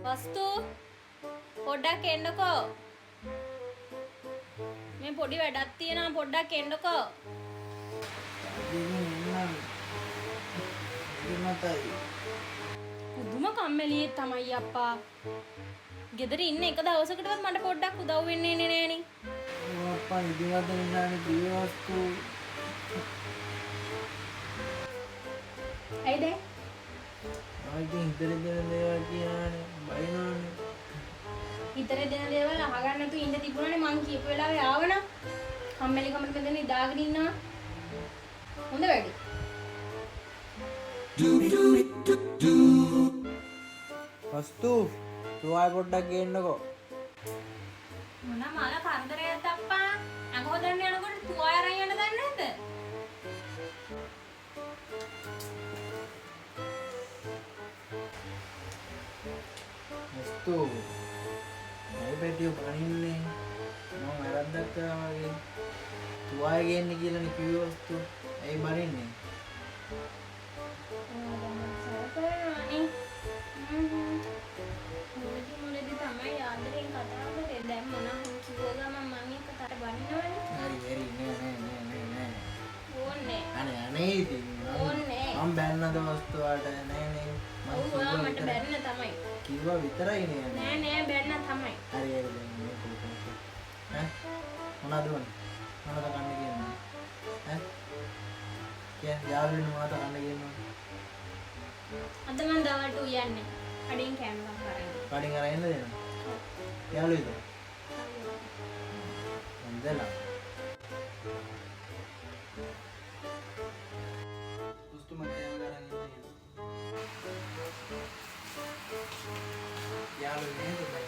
වස්තු පොඩ්ඩක් එන්නකෝ. මේ පොඩි වැඩක් තියෙනවා පොඩ්ඩක් එන්නකෝ. පුදුම කම්මැලියේ තමයි අප්පා. ගෙදර ඉන්න එක දවසකටවත් මට පොඩ්ඩක් උදව් වෙන්නේ නෑනේ. අප්පා ඉදිරියට ඉන්නනේ කිව්වේ වස්තු. ඇයිද? ආයිත් හිතේ දෙන දේවල් කියනනේ බයිනවනේ. හිතේ දෙන දේවල් අහගන්න නැතුව ඉඳ තිබුණානේ මං කියපු වෙලාවේ ආවනම්. කම්මැලි කමට මෙතන ඉඳාගෙන ඉන්නවා. හොඳ වැඩි. වස්තු තුවාල පොඩ්ඩක් ගේන්නකෝ. මොන මල කරදරයක්ද අප්පා? අඟ හොදන්න යනකොට තුවාල අරන් යන්න දන්නේ නැද්ද? වස්තු මේ පැටිය පනින්නේ මම වැරද්දක් කරා වගේ. තුවාල ගේන්න කියලානේ කිව්වේ වස්තු. ඇයි බනින්නේ? මුලදී තමයි ආදරෙන් කතා කරේ. දැන් මොනවා කිව්ව ගමන් මම එක තර බනිනවනේ. හරි නෑ. ඕනේ. අනේ ඉතින් ඕනේ. මම බැන්නද වස්තුවට නෑනේ. ඔව් මට බැන්න තමයි. කිව්වා විතරයි නේ. නෑ බැන්න තමයි. හරි දැන් මේ කොහොමද? ඈ මොනවද වුනේ? මොනවද කන්න කියන්නේ? ඈ යාළුවෙනු මොනවද කන්න කියන්නේ? අද මම දවල්ට උයන්නේ. කඩින් කෑම කරන්නේ. කඩින් අරන් එන්න දෙනවා. යාළුවෙද? හොඳලා. පුස්තු මට කෑම ගන්න එන්න. යාළුවෙ නේද?